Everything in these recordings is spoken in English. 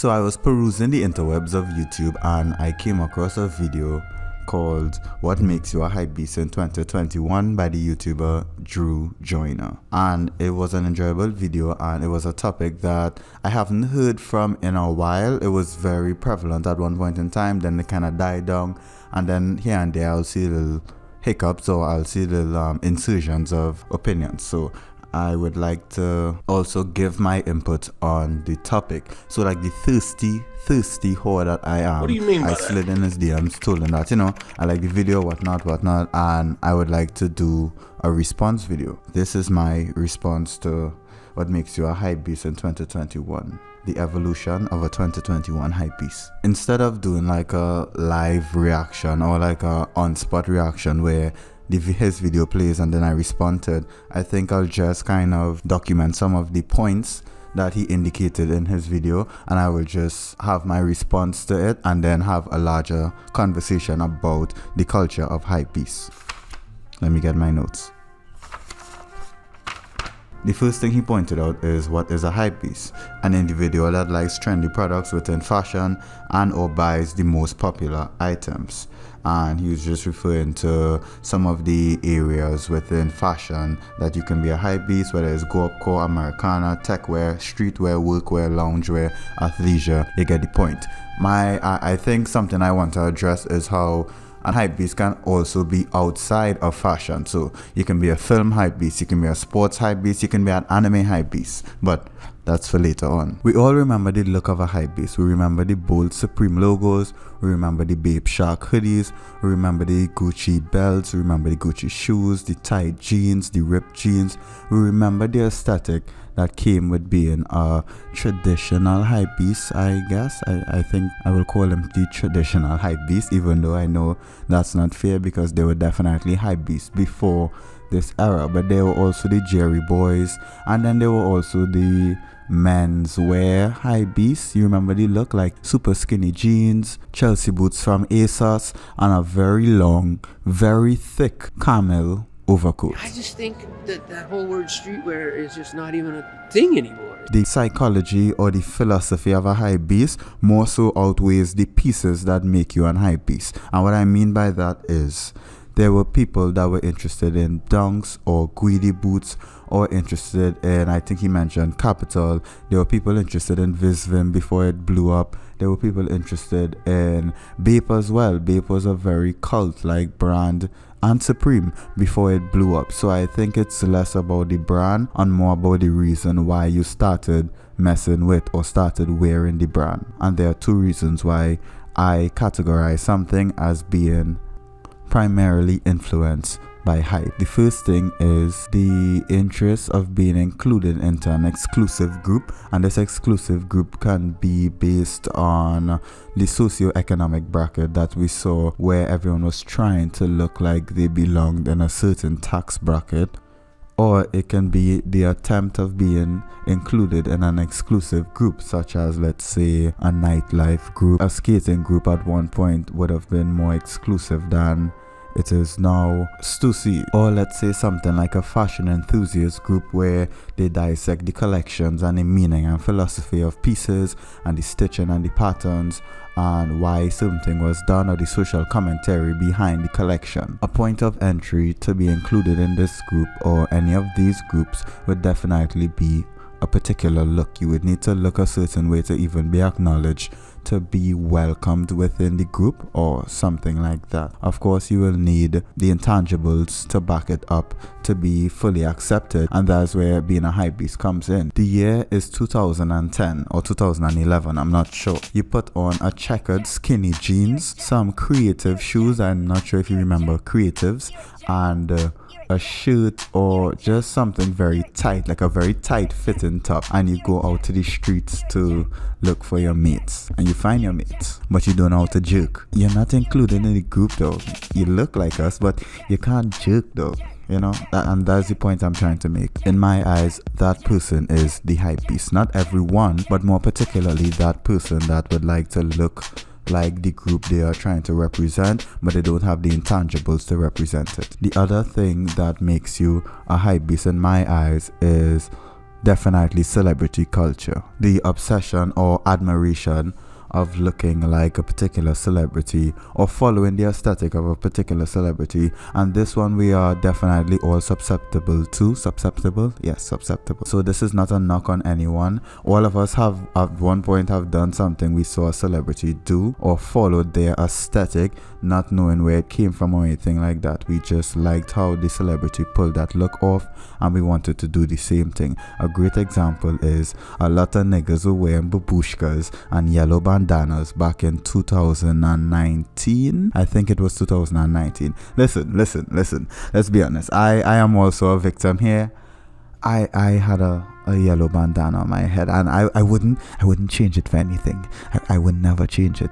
So I was perusing the interwebs of YouTube and I came across a video called What Makes You a Hypebeast in 2021 by the YouTuber JOINER'S. And it was an enjoyable video and it was a topic that I haven't heard from in a while. It was very prevalent at one point in time, then it kind of died down, and then here and there I'll see little hiccups or I'll see little insertions of opinions. So I would like to also give my input on the topic. So like the thirsty whore that I am, what do you mean by I slid in his DMs, told him that, you know, I like the video, whatnot, and I would like to do a response video. This is my response to What Makes You a Hypebeast in 2021. The evolution of a 2021 hypebeast. Instead of doing like a live reaction or like a on-spot reaction where his video plays and then I responded, I think I'll just kind of document some of the points that he indicated in his video, and I will just have my response to it and then have a larger conversation about the culture of hypebeast. Let me get my notes. The first thing he pointed out is, what is a hypebeast? An individual that likes trendy products within fashion and or buys the most popular items. And he was just referring to some of the areas within fashion that you can be a hypebeast, whether it's go-up-core, Americana, techwear, streetwear, workwear, loungewear, athleisure. You get the point. I think something I want to address is how a hypebeast can also be outside of fashion. So you can be a film hypebeast, you can be a sports hypebeast, you can be an anime hypebeast, but that's for later on. We all remember the look of a hypebeast. We remember the bold Supreme logos, we remember the Babe Shark hoodies, we remember the Gucci belts, we remember the Gucci shoes, the tight jeans, the ripped jeans. We remember the aesthetic that came with being a traditional hypebeast, I guess. I think I will call him the traditional hypebeast, even though I know that's not fair because they were definitely hypebeasts before this era. But there were also the Jerry boys, and then there were also the menswear hypebeasts. You remember the look, like super skinny jeans, Chelsea boots from ASOS, and a very long, very thick camel overcoat. I just think that whole word streetwear is just not even a thing anymore. The psychology or the philosophy of a hypebeast more so outweighs the pieces that make you an hypebeast. And what I mean by that is, there were people that were interested in dunks or greedy boots, or interested in, I think he mentioned Capital. There were people interested in Visvim before it blew up. There were people interested in Bape as well. Bape was a very cult-like brand, and Supreme before it blew up. So I think it's less about the brand and more about the reason why you started messing with or started wearing the brand. And there are two reasons why I categorize something as being primarily influenced by hype. The first thing is the interest of being included into an exclusive group, and this exclusive group can be based on the socioeconomic bracket that we saw, where everyone was trying to look like they belonged in a certain tax bracket, or it can be the attempt of being included in an exclusive group, such as, let's say, a nightlife group. A skating group at one point would have been more exclusive than it is now. Stussy, or let's say something like a fashion enthusiast group where they dissect the collections and the meaning and philosophy of pieces and the stitching and the patterns and why something was done, or the social commentary behind the collection. A point of entry to be included in this group or any of these groups would definitely be a particular look. You would need to look a certain way to even be acknowledged, to be welcomed within the group or something like that. Of course, you will need the intangibles to back it up to be fully accepted, and that's where being a hypebeast comes in. The year is 2010 or 2011, I'm not sure. You put on a checkered skinny jeans, some creative shoes, I'm not sure if you remember creatives, and a shirt or just something very tight, like a very tight fitting top, and you go out to the streets to look for your mates, and you find your mates, but you don't know how to jerk. You're not included in the group though. You look like us, but you can't jerk though, you know. And that's the point I'm trying to make. In my eyes, that person is the hypebeast. Not everyone, but more particularly that person that would like to look like the group they are trying to represent, but they don't have the intangibles to represent it. The other thing that makes you a hypebeast in my eyes is definitely celebrity culture. The obsession or admiration of looking like a particular celebrity or following the aesthetic of a particular celebrity, and this one we are definitely all susceptible to. Susceptible? Yes, susceptible. So this is not a knock on anyone. All of us have at one point have done something we saw a celebrity do or followed their aesthetic, not knowing where it came from or anything like that. We just liked how the celebrity pulled that look off and we wanted to do the same thing. A great example is a lot of niggas were wearing babushkas and yellow bandanas back in 2019. I think it was 2019. Listen. Let's be honest. I am also a victim here. I had a yellow bandana on my head, and I wouldn't change it for anything. I would never change it.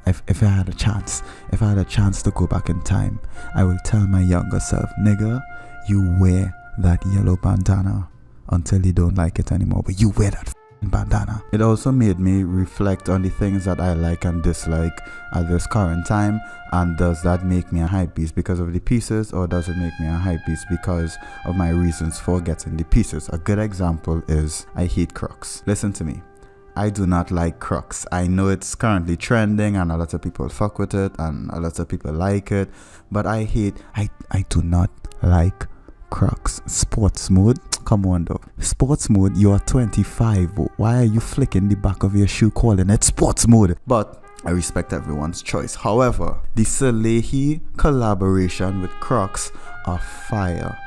If I had a chance to go back in time, I will tell my younger self, nigga, you wear that yellow bandana until you don't like it anymore, but you wear that bandana. It also made me reflect on the things that I like and dislike at this current time, and does that make me a hypebeast because of the pieces, or does it make me a hypebeast because of my reasons for getting the pieces? A good example is I hate Crocs. Listen to me, I do not like Crocs. I know it's currently trending and a lot of people fuck with it and a lot of people like it, but I do not like Crocs. Sports mode? Come on though. Sports mode, you are 25. Why are you flicking the back of your shoe calling it sports mode? But I respect everyone's choice. However, the Salehi collaboration with Crocs are fire.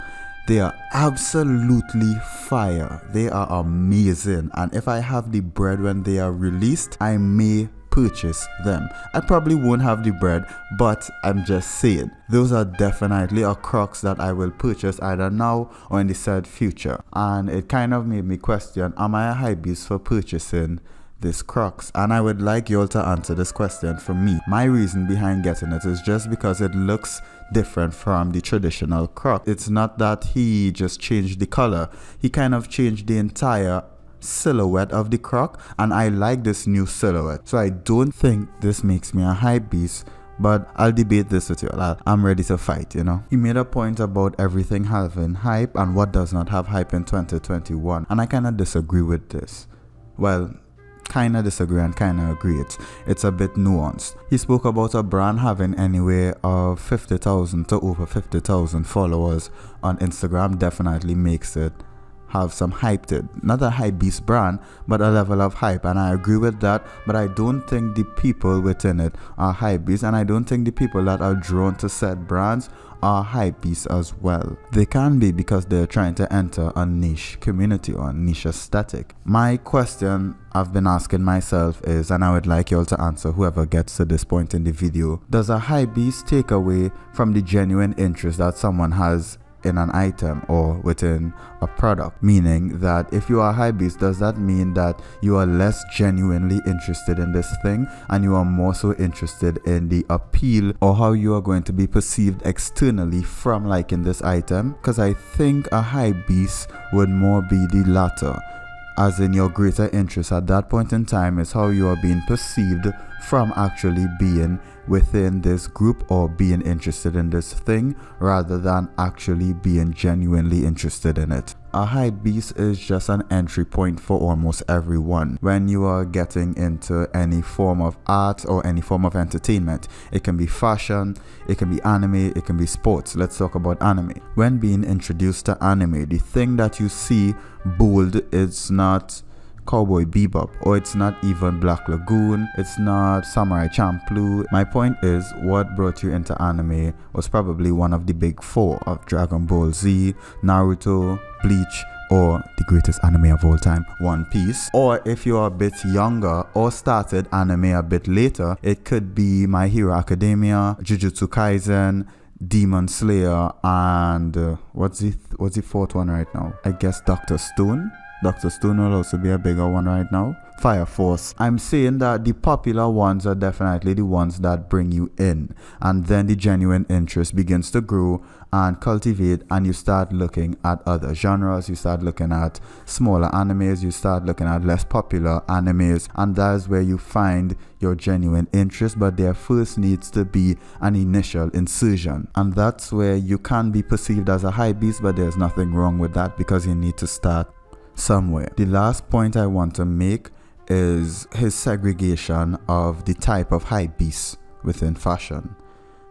They are absolutely fire. They are amazing. And if I have the bread when they are released, I may purchase them. I probably won't have the bread, but I'm just saying, those are definitely a Crocs that I will purchase either now or in the said future. And it kind of made me question, am I a hypebeast for purchasing this Crocs? And I would like you all to answer this question for me. My reason behind getting it is just because it looks different from the traditional Crocs. It's not that he just changed the color, he kind of changed the entire silhouette of the Croc, and I like this new silhouette. So I don't think this makes me a hypebeast, but I'll debate this with you. I'm ready to fight, you know. He made a point about everything having hype and what does not have hype in 2021, and I kind of disagree with this. Well, kind of disagree and kind of agree. It's a bit nuanced. He spoke about a brand having anywhere of 50,000 to over 50,000 followers on Instagram. Definitely makes it have some hype to it. Not a hypebeast brand, but a level of hype, and I agree with that. But I don't think the people within it are hypebeasts, and I don't think the people that are drawn to said brands are hypebeasts as well. They can be because they're trying to enter a niche community or a niche aesthetic. My question I've been asking myself is, and I would like you all to answer, whoever gets to this point in the video, does a hypebeast take away from the genuine interest that someone has in an item or within a product? Meaning that if you are a hypebeast, does that mean that you are less genuinely interested in this thing and you are more so interested in the appeal or how you are going to be perceived externally from liking this item? Because I think a hypebeast would more be the latter, as in your greater interest at that point in time is how you are being perceived from actually being within this group or being interested in this thing, rather than actually being genuinely interested in it. A hypebeast is just an entry point for almost everyone when you are getting into any form of art or any form of entertainment. It can be fashion, it can be anime, it can be sports. Let's talk about anime. When being introduced to anime, the thing that you see bold is not Cowboy Bebop, or it's not even Black Lagoon, it's not Samurai Champloo. My point is, what brought you into anime was probably one of the big four of Dragon Ball Z, Naruto, Bleach, or the greatest anime of all time, One Piece. Or if you're a bit younger or started anime a bit later, it could be My Hero Academia, Jujutsu Kaisen, Demon Slayer, and what's the fourth one right now? I guess Dr. Stone. Dr. Stone will also be a bigger one right now. Fire Force. I'm saying that the popular ones are definitely the ones that bring you in, and then the genuine interest begins to grow and cultivate, and you start looking at other genres, you start looking at smaller animes, you start looking at less popular animes, and that's where you find your genuine interest. But there first needs to be an initial insertion, and that's where you can be perceived as a hypebeast, but there's nothing wrong with that because you need to start somewhere. The last point I want to make is his segregation of the type of hypebeasts within fashion.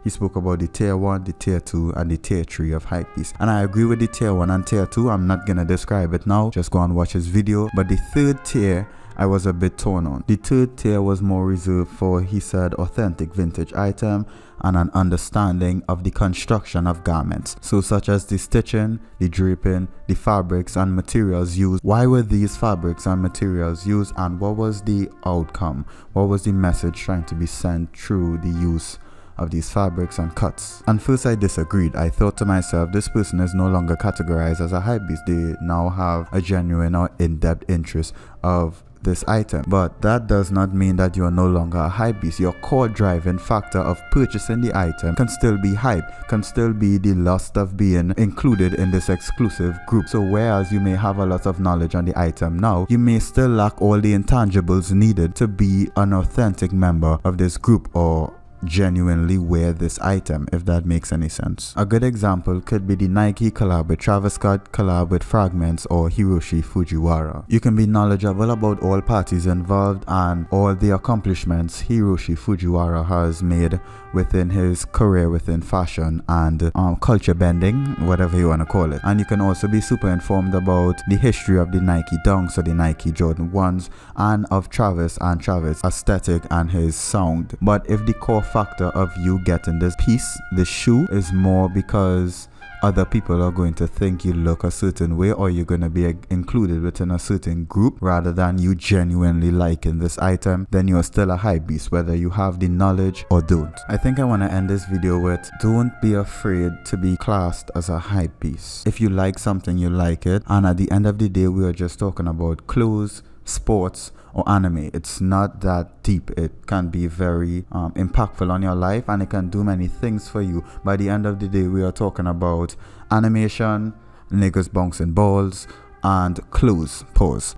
He spoke about the tier 1, the tier 2, and the tier 3 of hypebeasts. And I agree with the tier 1 and tier 2. I'm not gonna describe it now, just go and watch his video. But the third tier, I was a bit torn on. The third tier was more reserved for, he said, authentic vintage item and an understanding of the construction of garments. So such as the stitching, the draping, the fabrics and materials used. Why were these fabrics and materials used, and what was the outcome? What was the message trying to be sent through the use of these fabrics and cuts? And first I disagreed. I thought to myself, this person is no longer categorized as a hypebeast. They now have a genuine or in-depth interest of this item. But that does not mean that you are no longer a hypebeast. Your core driving factor of purchasing the item can still be hype, can still be the lust of being included in this exclusive group. So whereas you may have a lot of knowledge on the item now, you may still lack all the intangibles needed to be an authentic member of this group or genuinely wear this item, if that makes any sense. A good example could be the Nike collab with Travis Scott, collab with Fragments, or Hiroshi Fujiwara. You can be knowledgeable about all parties involved and all the accomplishments Hiroshi Fujiwara has made within his career within fashion and culture bending, whatever you want to call it. And you can also be super informed about the history of the Nike Dunks or the Nike Jordan 1s and of Travis and Travis' aesthetic and his sound. But if the core factor of you getting this piece, this shoe, is more because other people are going to think you look a certain way or you're going to be included within a certain group rather than you genuinely liking this item, then you're still a hypebeast, whether you have the knowledge or don't. I think I want to end this video with, don't be afraid to be classed as a hypebeast. If you like something, you like it, and at the end of the day we are just talking about clothes, sports, or anime. It's not that deep. It can be very impactful on your life and it can do many things for you. By the end of the day, we are talking about animation, niggas bouncing balls, and clothes. Pause.